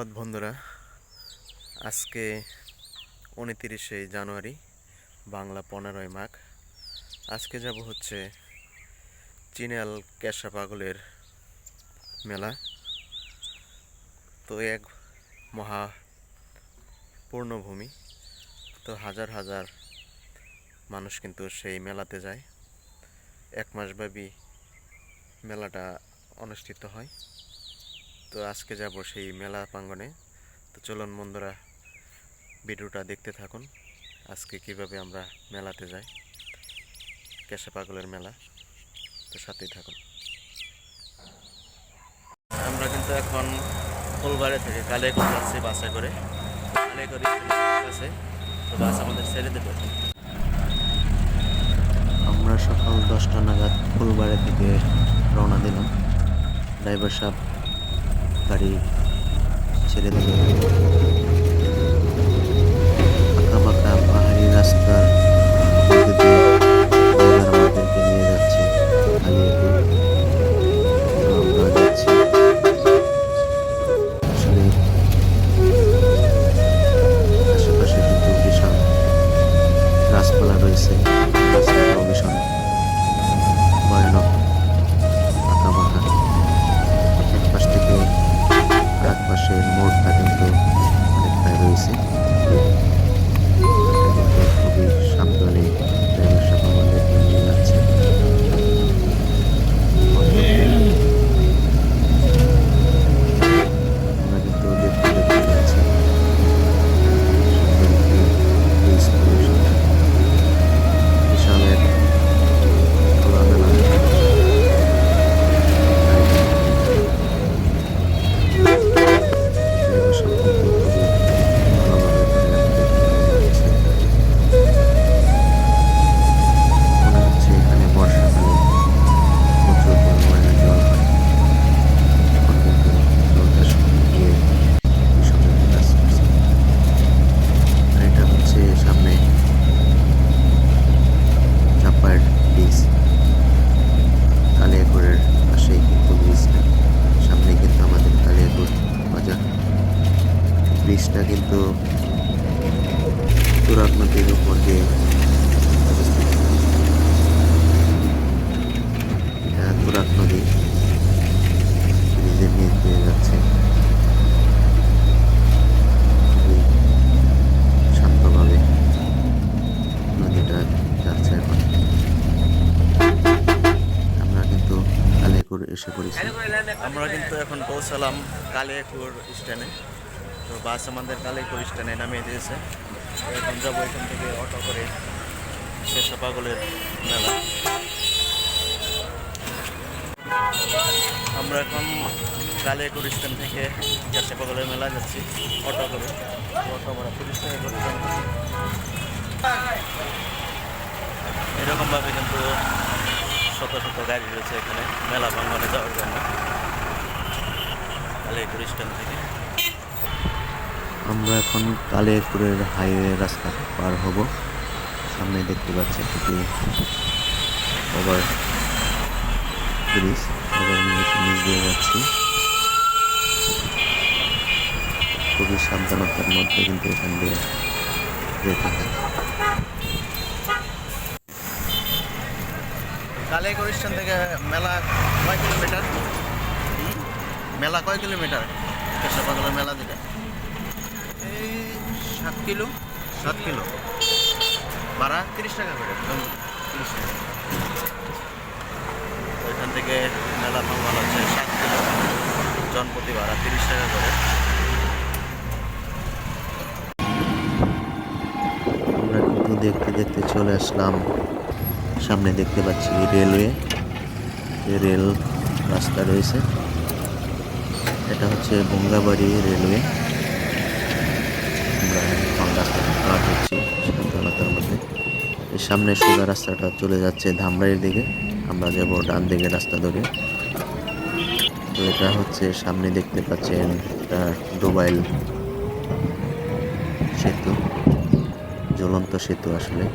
সুপ্রভাত বন্ধুরা। আজকে 29শে জানুয়ারি, বাংলা 15ই মাঘ। আজকে যাব হচ্ছে চিনাল ক্যাশা পাগলের মেলা। তো এক মহা পূর্ণভূমি, তো হাজার হাজার মানুষ কিন্তু সেই মেলাতে যায়। এক মাসব্যাপী মেলাটা অনুষ্ঠিত হয়। তো আজকে যাব সেই মেলা প্রাঙ্গণে। তো চলুন বন্ধুরা, ভিডিওটা দেখতে থাকুন। আজকে কিভাবে আমরা মেলাতে যাই, ক্যাশা পাগলের মেলা। তো সাথেই থাকুন। আমরা কিন্তু এখন ফুলবাড়ি থেকে কালিয়াকৈর যাচ্ছি বাসে করে। কালিয়াকৈর আছে, তো বাস আমাদের ছেড়ে দেবে। আমরা সকাল 10টা নাগাদ ফুলবাড়ি থেকে রওনা দিলাম। ড্রাইভার সাহেব গাড়ি ছেড়ে দিল। আঁকা বাঁকা পাহাড়ি রাস্তার মধ্যে দিয়ে আমাদেরকে নিয়ে যাচ্ছে কালিয়াকৈর। আমরা যাচ্ছি। আসলে আশেপাশে কিন্তু বিশাল গাছপালা রয়েছে, রাস্তাটাও ভীষণ ভয়ানক, আঁকা বাঁকা। এক পাশ থেকে আরেক পাশের মোড়টা কিন্তু অনেকটাই রয়েছে। খুবই সাবধানে ড্রাইভার সাহেব আমাদেরকে নিয়ে যাচ্ছে। আমরা কিন্তু দেখতে দেখতে যাচ্ছি সুন্দর একটি ব্রিজ পরিবেশন, বিশাল এক খোলামেলা ড্রাইভার সাহেব কিন্তু খুবই ভালোভাবে করে আমাদেরকে নিয়ে যাচ্ছে। মনে হচ্ছে এখানে বর্ষাকালে প্রচুর পরিমাণে জল হয়। এখন কিন্তু জলটা শুকিয়ে গিয়ে বিষয়টি কাজ করছে। আর এটা হচ্ছে সামনে চাপার ব্রিজ। কালিয়াকৈরের পাশেই কিন্তু ব্রিজটা, সামনে কিন্তু আমাদের কালিয়াকৈর বাজার। ব্রিজটা কিন্তু তুরাগ নদীর উপর দিয়ে অবস্থিত। এটা তুরাগ নদী ব্রিজের নিচ দিয়ে যাচ্ছে। খুবই শান্তভাবে নদীটা যাচ্ছে এখন। আমরা কিন্তু কালিয়াকৈর এসে পড়েছি। আমরা কিন্তু এখন পৌঁছালাম কালিয়াকৈর স্ট্যান্ডে। তো বাস আমাদের কালিয়াকৈর স্ট্যান্ডে নামিয়ে দিয়েছে। তো এখন যাবো এখান থেকে অটো করে ক্যাশা পাগলের মেলা। আমরা এখন কালিয়াকৈর স্ট্যান্ড থেকে ক্যাশা পাগলের মেলা যাচ্ছি অটো করে। অটো ভাড়া 30 টাকা করে। এরকমভাবে কিন্তু শত শত গাড়ি রয়েছে এখানে মেলা প্রাঙ্গণে যাওয়ার জন্য কালিয়াকৈর স্ট্যান্ড থেকে। আমরা এখন কালিয়াকৈরের হাইওয়ে রাস্তা পার হব। সামনে দেখতে পাচ্ছি একটি ওভার ব্রিজ, ওভার নিচ দিয়ে যাচ্ছি। খুবই সাবধানতার মধ্যে কিন্তু এখান দিয়ে যেতে হয়। কালিয়াকৈর স্ট্যান্ড থেকে মেলা কয় কিলোমিটার? মেলা কয় কিলোমিটার? ক্যাশা পাগলের মেলা যেটা এই 7 কিলো। 7 কিলো ভাড়া 30 টাকা করে। 30 টাকা। ওইখান থেকে মেলা প্রাঙ্গণ হচ্ছে 7 কিলো, জনপ্রতি ভাড়া 30 টাকা করে। আমরা কিন্তু দেখতে দেখতে চলে আসলাম। সামনে দেখতে পাচ্ছি রেলওয়ে, রেল রাস্তা রয়েছে। এটা হচ্ছে বঙ্গাবাড়ি রেলওয়ে। আমরা এখন রাস্তাটা পার হচ্ছি সাবধানতার মধ্যে। এর সামনে সোজা রাস্তাটা চলে যাচ্ছে ধামরাইয়ের দিকে। আমরা যাব ডান দিকে রাস্তা ধরে। তো এটা হচ্ছে সামনে দেখতে পাচ্ছেন একটা ডোবাইল সেতু, ঝুলন্ত সেতু। আসলে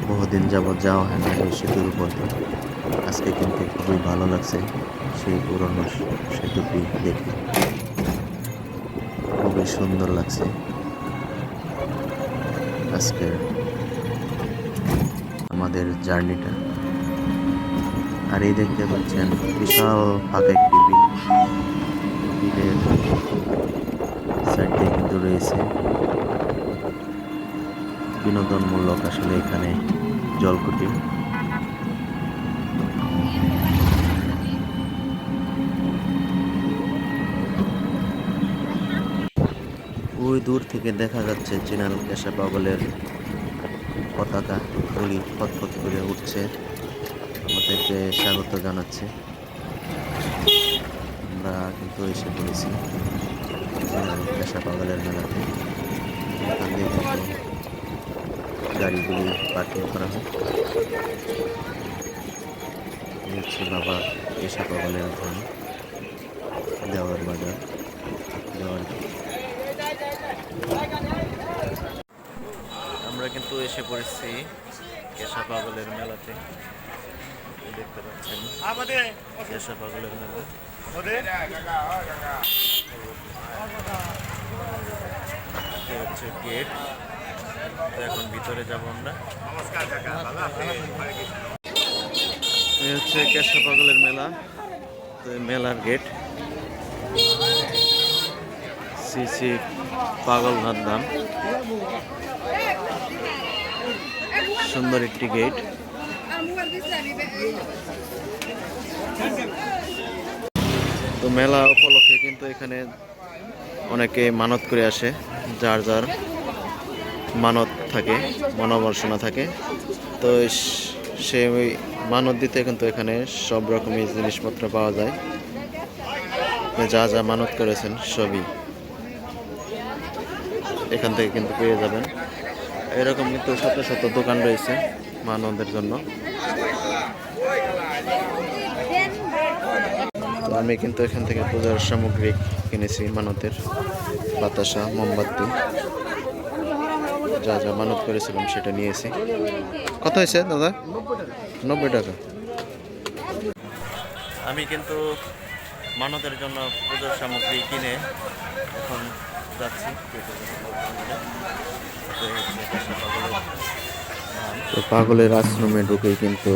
বহুদিন যাবৎ যাওয়া হয় না এই সেতুর উপর দিয়ে। আজকে কিন্তু খুবই ভালো লাগছে সেই পুরনো সেতুটি দেখে। সুন্দর লাগছে আজকের আমাদের জার্নিটা। আর এই দেখতে পাচ্ছেন বিশাল ফাঁকা একটি বিল, বিলের সাইড দিয়ে কিন্তু রয়েছে বিনোদনমূলক আসলে এখানে জলকুটির। ওই দূর থেকে দেখা যাচ্ছে চিনাল কেশা পাগলের পতাকা গুলি ফতফত করে উঠছে, আমাদেরকে স্বাগত জানাচ্ছে। আমরা কিন্তু এসে পড়েছি চিনাল কেশা পাগলের মেলাতে। এখান দিয়ে কিন্তু গাড়িগুলি পার্কিং করা হয়। এই হচ্ছে বাবা কেশা পাগলের ধাম, দেওয়ার বাজার, দেওয়ার। আমরা কিন্তু এসে পড়েছি কেশা পাগলের মেলাতে। দেখতে পাচ্ছেন কেশা পাগলের মেলা। হচ্ছে গেট, তো এখন ভিতরে যাব আমরা। এই হচ্ছে কেশা পাগলের মেলা, তো এই মেলার গেট। শ্রী শ্রী পাগলনাথ ধাম, সুন্দর একটি গেট। তো মেলা উপলক্ষে কিন্তু এখানে অনেকে মানত করে আসে, যার যার মানত থাকে, মনোবাসনা থাকে। তো সে ওই মানত দিতে কিন্তু এখানে সব রকমের জিনিসপত্র পাওয়া যায়। যা যা মানত করেছেন সবই এখান থেকে কিন্তু পেয়ে যাবেন। এরকম কিন্তু শত শত দোকান রয়েছে মানবদের জন্য। তো আমি কিন্তু এখান থেকে পূজার সামগ্রী কিনেছি, মানতের বাতাসা, মোমবাতি, যা যা মানত করেছিলাম সেটা নিয়েছি। কত হয়েছে দাদা? 90 টাকা। আমি কিন্তু মানতের জন্য পূজার সামগ্রী কিনে এখন যাচ্ছি। তো পাগলের আশ্রমে ঢুকে কিন্তু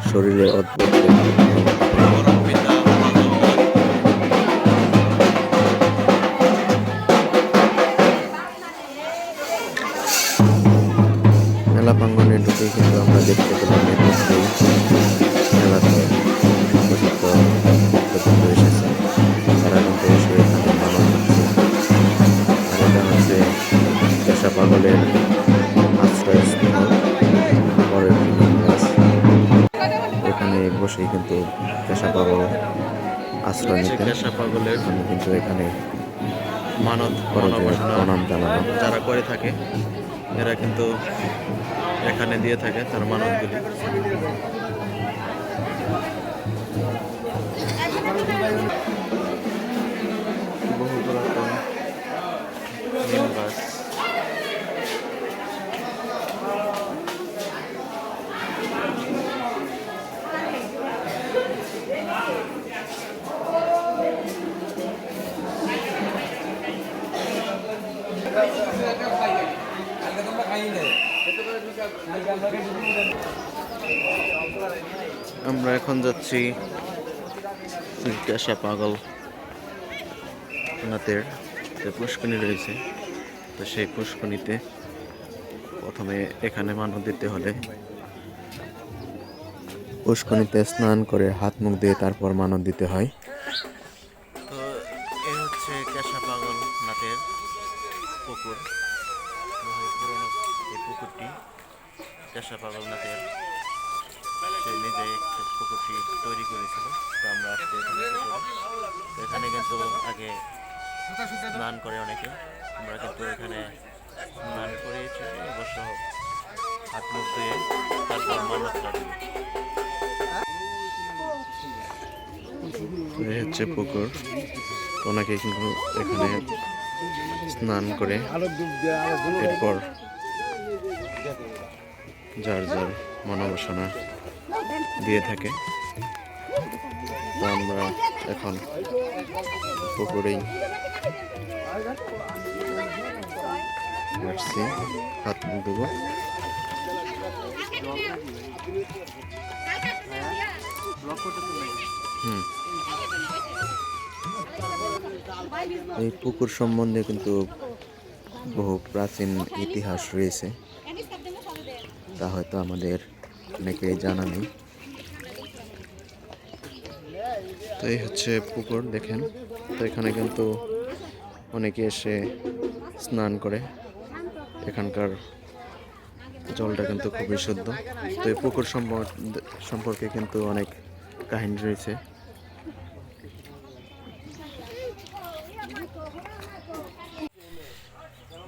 শরীরে অদ্ভুত মেলা প্রাঙ্গনে ঢুকে কিন্তু আমরা দেখতে পেলাম মেলাতে এসেছে, তারা কিন্তু এসে এখানে মানত করছে। আর এটা হচ্ছে কেশা পাগলের আশ্রয়স্থল, পরের গাছ। এখানে বসেই কিন্তু কেশা পাগল আশ্রয় নিতে। কেশা পাগলের কিন্তু এখানে মানত প্রণাম জানানো যারা করে থাকে, এরা কিন্তু এখানে দিয়ে থাকে তার মানতগুলি। বহু পুরাতন নিম গাছ। আমরা এখন যাচ্ছি কেশা পাগল নাথের যে পুষ্করণী রয়েছে, তো সেই পুষ্করণীতে প্রথমে এখানে মানত দিতে হলে পুষ্করণীতে স্নান করে হাত মুখ দিয়ে তারপর মানত দিতে হয়। তো এই হচ্ছে কেশা পাগল নাথের পুকুর, পুরনো এই পুকুরটি কেশা পাগল নাথের সে নিজে পুকুরটি তৈরি করেছিল। তো আমরা আজকে এখানে কিন্তু আগে স্নান করে অনেকে, আমরা কিন্তু এখানে স্নান করেছি অবশ্য হাত মুখ ধুয়ে তারপর মানত লাগবে। এই হচ্ছে পুকুর, ওনাকে কিন্তু এখানে স্নান করে এরপর যার যার মনোবাসনা দিয়ে থাকে। তো আমরা এখন পুকুরেই আসছি হাত মুখ দেবো। এই পুকুর সম্বন্ধে কিন্তু বহু প্রাচীন ইতিহাস রয়েছে, তা হয়তো আমাদের অনেকেই জানা নেই। তো এই হচ্ছে পুকুর, দেখেন। তো এখানে কিন্তু অনেকে এসে স্নান করে। এখানকার জলটা কিন্তু খুবই শুদ্ধ। তো এই পুকুর সম্পর্কে কিন্তু অনেক কাহিনী রয়েছে।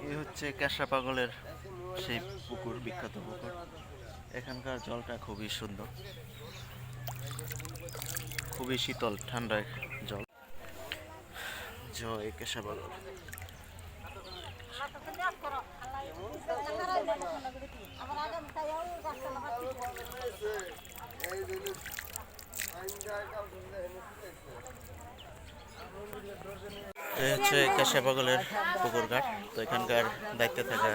এই হচ্ছে ক্যাশা পাগলের সেই পুকুর, বিখ্যাত পুকুর। এখানকার জলটা খুবই শুদ্ধ, খুবই শীতল ঠান্ডা জল। জয় ক্যাশা পাগল। এই হচ্ছে ক্যাশা পাগলের পুকুর ঘাট। তো এখানকার দায়িত্বে থাকা,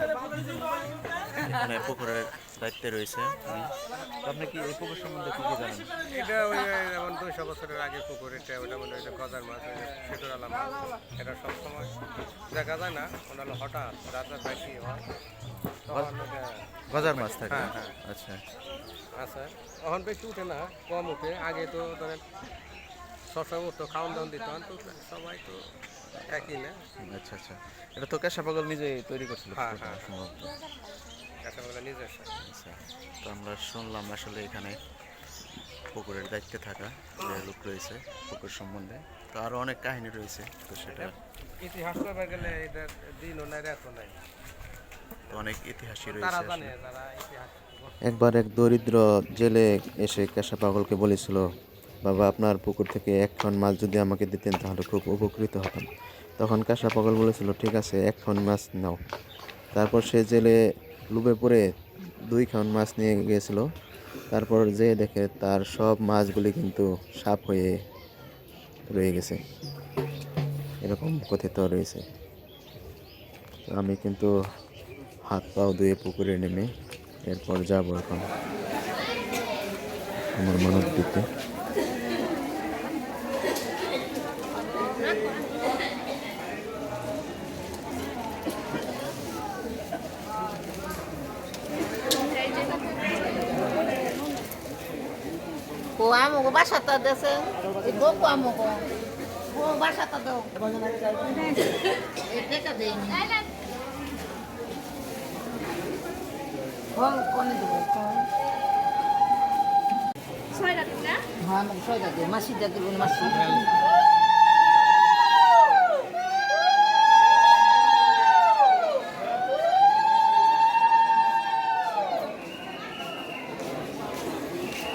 এখানে পুকুরের দায়িত্বে রয়েছে। তো আপনি কি এই পুকুর সম্বন্ধে কি জানেন? এটা ওই যেমন 200 বছরের আগে পুকুর, এটা ওটা মানে গজার মাছ, ছেটুরালা মাছ। এটা সবসময় দেখা যায় না, ওটা হলো হঠাৎ রাতের বেশি হয় তখন গজার মাছ থাকে। হ্যাঁ হ্যাঁ আচ্ছা আচ্ছা, এখন বেশি উঠে না, কম উঠে। আগে তো ধরেন সবসময় উঠতো, খাওয়ান দাওয়ান দিত, তো সবাই তো একই না। আচ্ছা আচ্ছা, এটা তো ক্যাশা পাগল নিজে তৈরি করছিল। হ্যাঁ হ্যাঁ, সম্ভবত। কাঁচা বলে নিজস্ব। আচ্ছা, তো আমরা শুনলাম আসলে এখানে পুকুরের দায়িত্বে থাকা যে লোক রয়েছে পুকুর সম্বন্ধে, তো আরো অনেক কাহিনী রয়েছে। তো সেটা ইতিহাস করতে গেলে এটা দিনও নাই রাতও নাই, তো অনেক ইতিহাসই তারা রয়েছে জানে, আসলে। তারা ইতিহাস। একবার এক দরিদ্র জেলে এসে ক্যাশা পাগলকে বলেছিল, বাবা আপনার পুকুর থেকে 1 খান মাছ যদি আমাকে দিতেন তাহলে খুব উপকৃত হতাম। তখন ক্যাশা পাগল বলেছিল, ঠিক আছে 1 খান মাছ নাও। তারপর সে জেলে লোভে পড়ে 2 খান মাছ নিয়ে গিয়েছিল। তারপর যে দেখে তার সব মাছগুলি কিন্তু সাপ হয়ে রয়ে গেছে, এরকম কথিত রয়েছে। তো আমি কিন্তু হাত পাও ধুয়ে পুকুরে নেমে এরপর যাবো এখন আমার মানব দিতে। Cô amo ko basa ta dese. Ibo ko amo ko. Ko basa ta do. Ete ka de ni. Kon do ko. Soy da na? Ha, mo soy da de. Masi da de masi.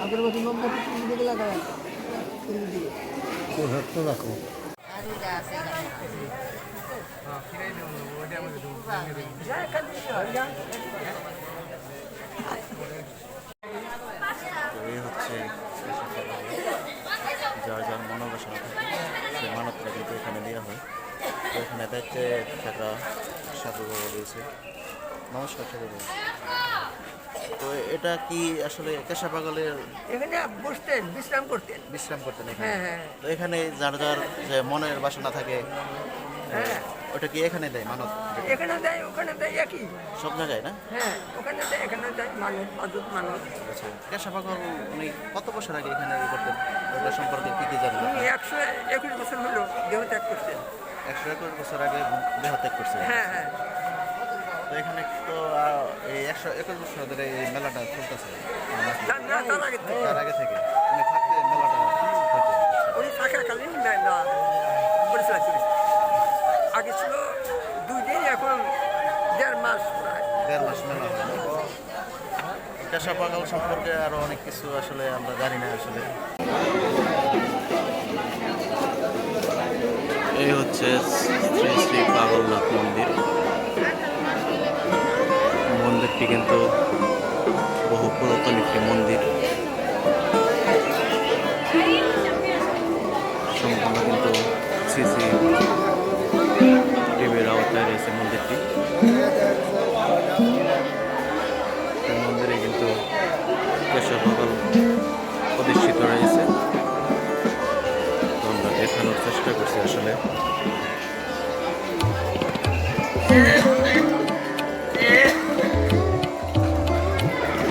अगरबत्ती मोमबत्ती दिखे लगा है तो हाथ तो रखो आलू जा से हां फिर दे ओडे में दो जा कर दे जा। এই হচ্ছে যার যার মনোবাসনা থাকে সেই মানবটা কিন্তু এখানে দেওয়া হয়। তো এখানে দায়িত্বে থাকা সাধু বাবা রয়েছে। নমস্কার সাধু বাবা। তো এটা কি আসলে ক্যাশা পাগলের এখানে বসতেন, বিশ্রাম করতেন। বিশ্রাম করতেন এখানে? হ্যাঁ হ্যাঁ তো এখানে যার যার যে মনের বাসনা থাকে হ্যাঁ, ওটা কি এখানে দেয় মানত? এখানে দেয় ওখানে দেয় একই। সব জায়গায় না? হ্যাঁ, ওখানে দেয় এখানে দেয়, মানুষ অদ্ভুত মানুষ। আচ্ছা, ক্যাশা পাগল উনি কত বছর আগে এখানে করতেন, ওটা সম্পর্কে কি কি জানেন? উনি 121 বছর হলো দেহ ত্যাগ করছেন। 121 বছর আগে দেহ ত্যাগ করছে। হ্যাঁ হ্যাঁ, তো এখানে তো এই 121 বছর ধরে এই মেলাটা চলতেছে। তার আগে থেকে। তার আগে থেকে উনি থাকতে মেলাটা হতো। উনি থাকাকালীন না পরিচয় চলেছে। আগে ছিল 2 দিন, এখন 1.5 মাস প্রায়। 1.5 মাস মেলা হয়। ক্যাশা পাগল সম্পর্কে আরো অনেক কিছু আসলে আমরা জানি না আসলে। এই হচ্ছে শ্রী শ্রী পাগলনাথ মন্দির। মন্দিরটি কিন্তু বহু পুরাতন একটি মন্দির। সম্পূর্ণ কেশব পাগল প্রতিষ্ঠিত রয়েছে। তো আমরা দেখানোর চেষ্টা করছি আসলে।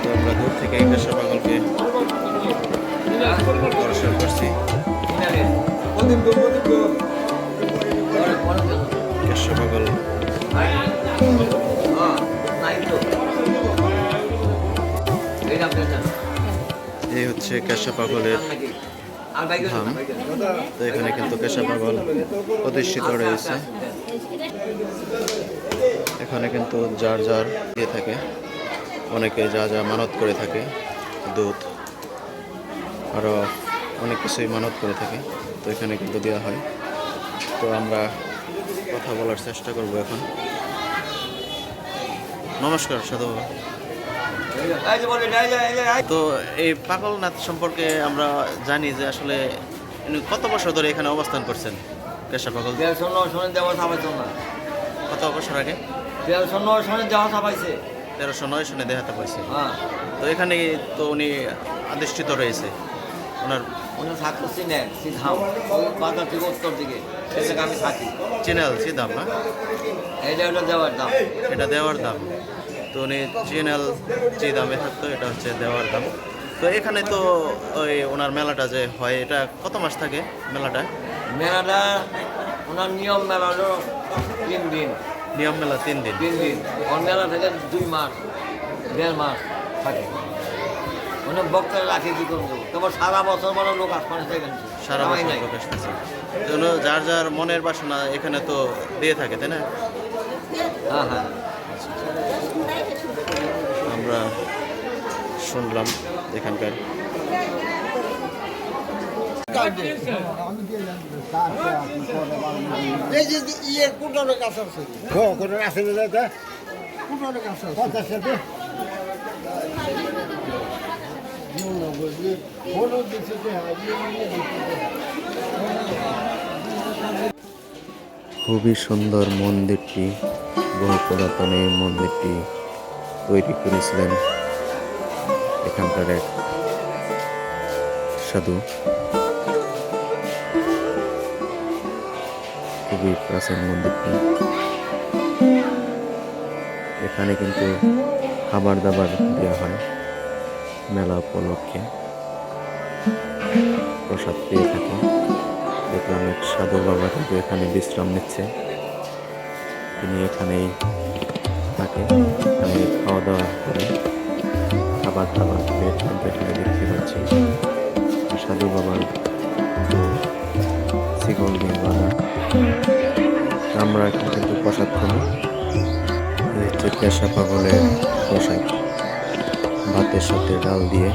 তো আমরা দূর থেকে এই কেশব পাগলকে দর্শন করছি। কেশব পাগল এই হচ্ছে কেশব পাগলের ধাম। তো এখানে কিন্তু কেশব পাগল প্রতিষ্ঠিত রয়েছে। এখানে কিন্তু যার যার দিয়ে থাকে, অনেকে যা যা মানত করে থাকে, দুধ আরও অনেক কিছুই মানত করে থাকে। তো এখানে কিন্তু দেওয়া হয়। তো আমরা কথা বলার চেষ্টা করব এখন। নমস্কার সাধু বাবা। তো এই পাগলনাথ সম্পর্কে আমরা জানি যে আসলে ইনি কত বছর ধরে এখানে অবস্থান করছেন? কেশব পাগল 1309 সনে দেওয়া সাবাইছে না। কত বছর আগে? 1309 সনে দেওয়া সাবাইছে। 1309 সনে দেখাতে পাইছে। হ্যাঁ, তো এখানে তো উনি আধিষ্ঠিত রয়েছে। ওনার উনি থাকতো সিনেন সিধাম বাজার থেকে উত্তর দিকে, সেটাকে আমি থাকি। চ্যানেল দাম না, এটা ওটা দেওয়ার দাম। এটা দেওয়ার দাম। তো উনি চ্যানেল যে দামে থাকতো, এটা হচ্ছে দেওয়ার দাম। তো এখানে তো ওই ওনার মেলাটা যে হয়, এটা কত মাস থাকে মেলাটা? মেলাটা ওনার নিয়ম মেলা হলো 3 দিন। নিয়ম মেলা 3 দিন। 3 দিন ওর মেলা থেকে 2 মাস 1.5 মাস থাকে। অনেক বক্তা রাখে কি করবো, তোমার সারা বছর বড় লোক আসমানে সেখানে সারা বছর লোক আসতেছে। তো যার যার মনের বাসনা এখানে তো দিয়ে থাকে, তাই না? হ্যাঁ হ্যাঁ, আমরা শুনলাম এখানকার। এই যে ইয়ে কোটার কাছে আছে কোটার আছে দাদা কোটার কাছে কথা সাথে খুবই সুন্দর মন্দিরটি। বহু পুরাতন এই মন্দিরটি তৈরি করেছিলেন এখানকার এক সাধু। খুবই প্রাচীন মন্দিরটি। এখানে কিন্তু খাবার দাবার দেওয়া হয় মেলা উপলক্ষে, প্রসাদ পেয়ে থাকে। দেখলাম এক সাধু বাবা কিন্তু এখানে বিশ্রাম নিচ্ছে। তিনি এখানেই থাকে, এখানে খাওয়া দাওয়া করে খাবার দাবার প্লেট কিন্তু এখানে দেখতে পাচ্ছি। সাধু বাবার শিকল দিয়ে বাঁধা। আমরা এখন কিন্তু প্রসাদ খাবো। এই হচ্ছে কেশব পাগলের প্রসাদ, ভাতের সাথে ডাল দিয়ে।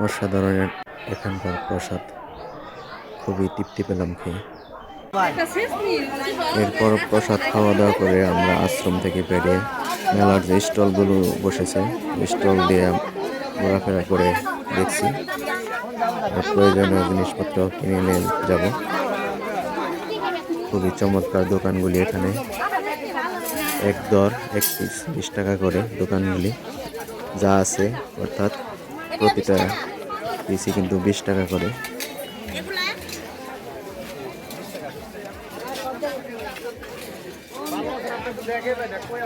অসাধারণ এখানকার প্রসাদ, খুবই তৃপ্তি পেলাম খেয়ে। এরপর প্রসাদ খাওয়া দাওয়া করে আমরা আশ্রম থেকে বেরিয়ে মেলার যে স্টলগুলো বসেছে স্টল দিয়ে ঘোরাফেরা করে দেখছি, আর প্রয়োজনীয় জিনিসপত্র কিনে নিয়ে যাব। খুবই চমৎকার দোকানগুলি এখানে, 1 দর 1 পিস 20 টাকা করে দোকানগুলি যা আছে, অর্থাৎ প্রতিটা পিসি কিন্তু 20 টাকা করে।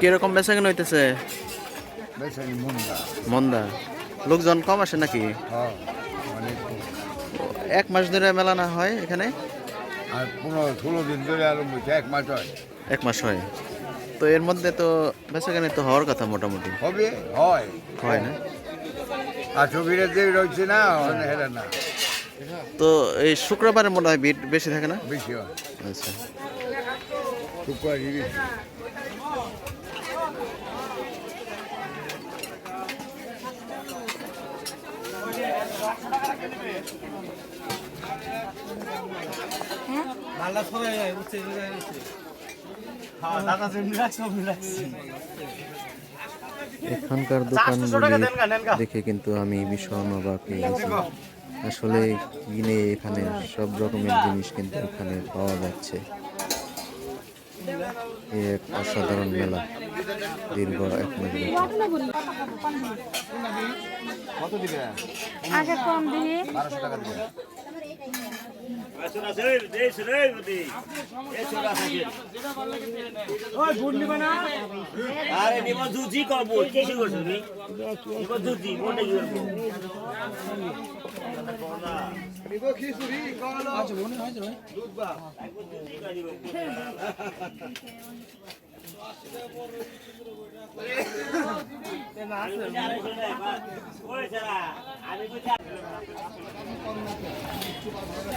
কিরকম বেচা কেন হইতেছে? মন্দা। লোকজন কম আসে নাকি? 1 মাস ধরে মেলা না হয় এখানে? আর 15-16 দিন ধরে আরম্ভ হয়েছে, 1 মাস হয়। 1 মাস হয়। তো এর মধ্যে তো বেচা কেন তো হওয়ার কথা মোটামুটি। হবে, হয় হয় না? আর ছবিটা যে রয়েছে না হেরা না, তো এই শুক্রবারে মনে হয় ভিড় বেশি থাকে না? বেশি হয়। আচ্ছা, শুক্রবারই বেশি। এখানকার দোকানগুলি দেখে কিন্তু আমি ভীষণ অবাক হয়ে গেছি। আসলে কিনে এখানে সব রকমের জিনিস কিন্তু এখানে পাওয়া যাচ্ছে। এই এক অসাধারণ মেলা দীর্ঘ 1 মাস ব্যাপী। কত দিবে? আগে কম দিয়ে 1200 টাকা দিবে। আরে নিব জুজি করবো কি করছ তুমি নিব জুজি কোনটা কি করবো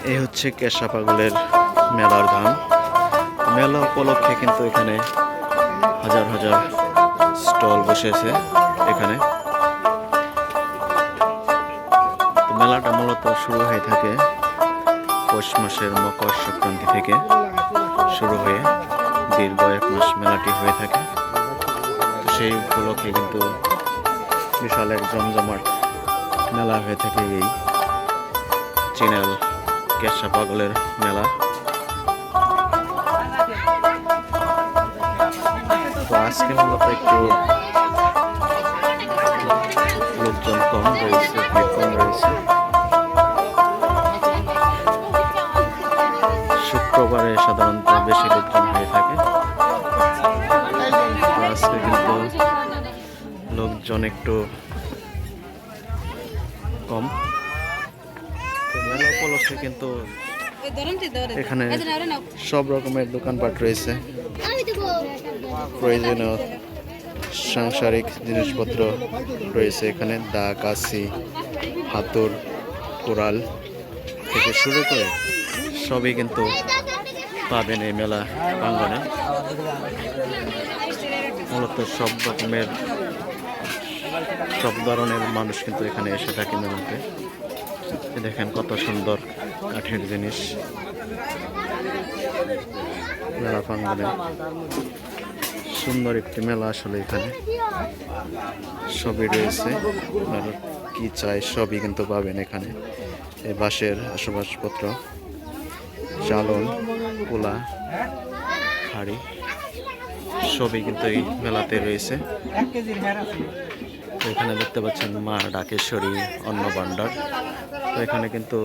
এই হচ্ছে কেশা পাগলের মেলার ধাম। মেলা উপলক্ষে কিন্তু এখানে হাজার হাজার স্টল বসেছে এখানে। তো মেলাটা মূলত শুরু হয়ে থাকে পৌষ মাসের মকর সংক্রান্তি থেকে শুরু হয়ে দীর্ঘ 1 মাস মেলাটি হয়ে থাকে। তো সেই উপলক্ষে কিন্তু বিশাল এক জমজমাট মেলা হয়ে থাকে এই চিনাল কেশা পাগলের মেলা। তো আজকে মূলত একটু লোকজন কম রয়েছে, ভিড় কম রয়েছে। শুক্রবারে সাধারণত বেশি লোকজন হয়ে থাকে। তো আজকে কিন্তু লোকজন একটু কম। তো মেলা উপলক্ষে কিন্তু এখানে সব রকমের দোকানপাট রয়েছে। প্রয়োজনীয় সাংসারিক জিনিসপত্র রয়েছে এখানে। দা, কাশি, হাতুর, কোরাল থেকে শুরু করে সবই কিন্তু পাবেন এই মেলা প্রাঙ্গণে। মূলত সব রকমের সব ধরনের মানুষ কিন্তু এখানে এসে থাকে মেলাতে। দেখেন কত সুন্দর কাঠের জিনিস মেলা প্রাঙ্গণে। সুন্দর একটি মেলা আসলে। এখানে সবই রয়েছে, আপনার কি চাই সবই কিন্তু পাবেন এখানে। এই বাঁশের আসবাবপত্র, চালন, কুলা, হাড়ি সবই কিন্তু এই মেলাতে রয়েছে। তো এখানে দেখতে পাচ্ছেন মা ডাকেশ্বরী অন্ন ভাণ্ডার। তো এখানে কিন্তু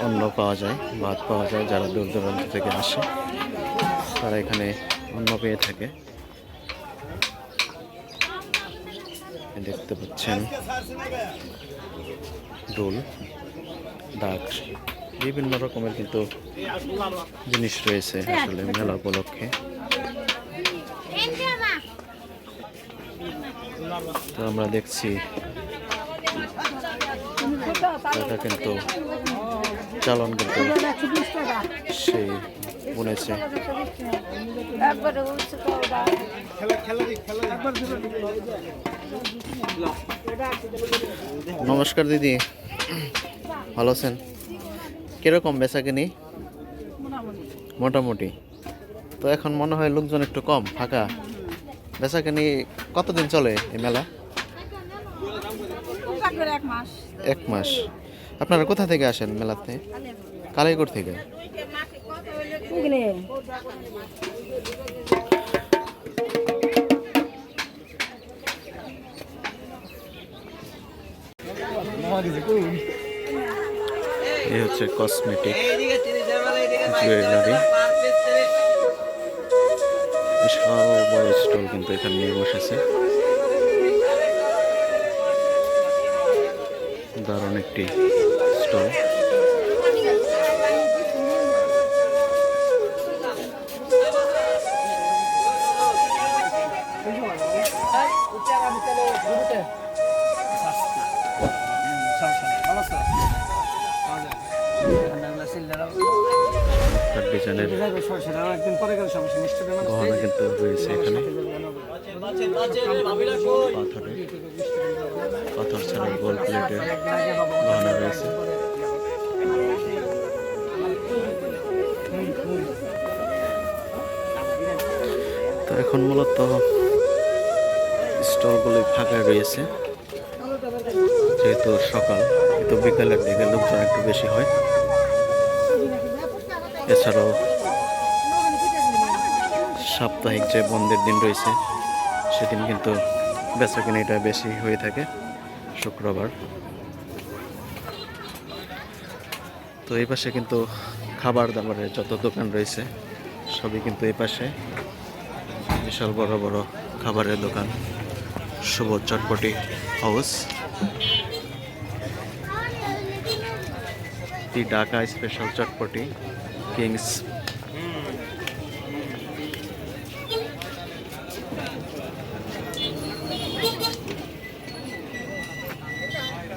অন্ন পাওয়া যায়, ভাত পাওয়া যায়। যারা দূর দূরান্ত থেকে আসে তারা এখানে অন্ন পেয়ে থাকে। দেখতে পাচ্ছেন ডোল, ডাক, বিভিন্ন রকমের কিন্তু জিনিস রয়েছে আসলে মেলা উপলক্ষে। তো আমরা দেখছি এটা কিন্তু চালন কিন্তু সেই বুনেছে। নমস্কার দিদি, ভালো আছেন? কিরকম বেচা কিনি? মোটামুটি। তো এখন মনে হয় লোকজন একটু কম, ফাঁকা। বেচা কিনি কতদিন চলে এই মেলা? 1 মাস। আপনারা কোথা থেকে আসেন মেলাতে? কালাইকোট থেকে। এই হচ্ছে কসমেটিক জুয়েলারি। বিশাল বড় স্টল কিন্তু এখানে নিয়ে বসেছে। দারুণ একটি স্টল। ডিজাইনের গহনা কিন্তু রয়েছে এখানে। পাথর ছাড়া গোল্ড প্লেটের গহনা রয়েছে। তো এখন মূলত স্টলগুলি ফাঁকা রয়েছে, যেহেতু সকাল। কিন্তু বিকালের দিকে লোকজন একটু বেশি হয়। এছাড়াও সাপ্তাহিক যে বন্ধের দিন রয়েছে সেদিন কিন্তু বেচাকেনিটা বেশি হয়ে থাকে শুক্রবার। তো এই পাশে কিন্তু খাবার দাবারের যত দোকান রয়েছে সবই কিন্তু এই পাশে, বিশাল বড় বড় খাবারের দোকান। শুভ চটপটি হাউস, দি ঢাকা স্পেশাল চটপটি, কিংস।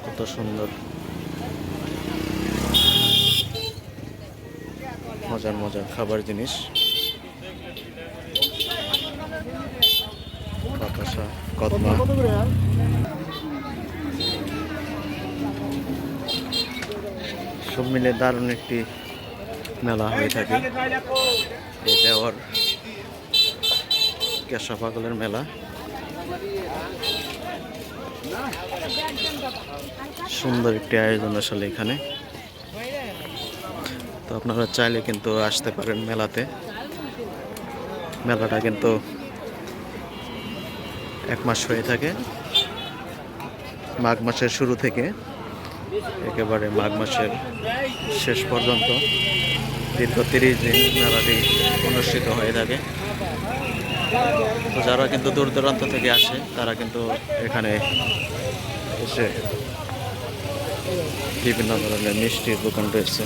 কত সুন্দর মজার মজার খাবার জিনিস। বাতাসা, কদমা। সব মিলে দারুণ একটি মেলা হয়ে থাকে। এই দেওয়ার কেশা পাগলের মেলা। সুন্দর একটি আয়োজন আসলে এখানে। তো আপনারা চাইলে কিন্তু আসতে পারেন মেলাতে। মেলাটা কিন্তু 1 মাস হয়ে থাকে, মাঘ মাসের শুরু থেকে একেবারে মাঘ মাসের শেষ পর্যন্ত দীর্ঘ 30 দিন মেলাটি অনুষ্ঠিত হয়ে থাকে। তো যারা কিন্তু দূর দূরান্ত থেকে আসে তারা কিন্তু এখানে এসে বিভিন্ন ধরনের মিষ্টির দোকান রয়েছে।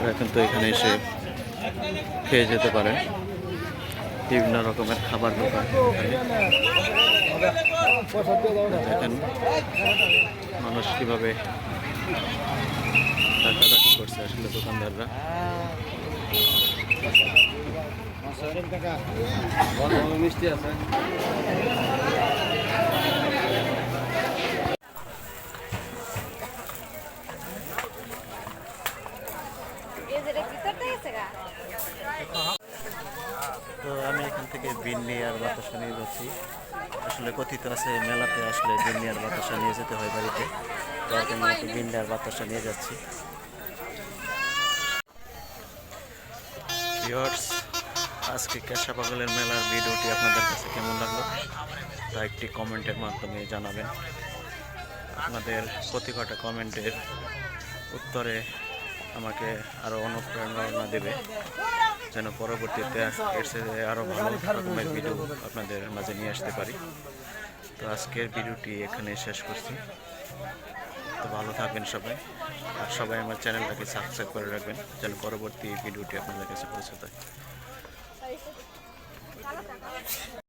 এরা কিন্তু এখানে এসে খেয়ে যেতে পারে। বিভিন্ন রকমের খাবার দোকান দেখেন মানুষ কিভাবে ডাকাডাকি করছে আসলে দোকানদাররা। মিষ্টি আছে। তো আমি এখান থেকে বিন্নি আর বাতাসা নিয়ে যাচ্ছি। আসলে কথিত আছে মেলাতে আসলে বিন্নি আর বাতাসা নিয়ে যেতে হয় বাড়িতে, তার জন্য একটু বিন্নি আর বাতাসা নিয়ে যাচ্ছি। ভিউয়ার্স, আজকে কেশা পাগলের মেলার ভিডিওটি আপনাদের কাছে কেমন লাগলো তা একটি কমেন্টের মাধ্যমে জানাবেন। আপনাদের প্রতি কটা কমেন্টের উত্তরে আমাকে আরও অনুপ্রেরণা দেবে, যেন পরবর্তীতে এর সাথে আরও ভালো রকমের ভিডিও আপনাদের মাঝে নিয়ে আসতে পারি। তো আজকের ভিডিওটি এখানে শেষ করছি। তো ভালো থাকবেন সবাই, আর সবাই আমার চ্যানেলটাকে সাবস্ক্রাইব করে রাখবেন যেন পরবর্তী ভিডিওটি আপনাদের কাছে পৌঁছে যায়।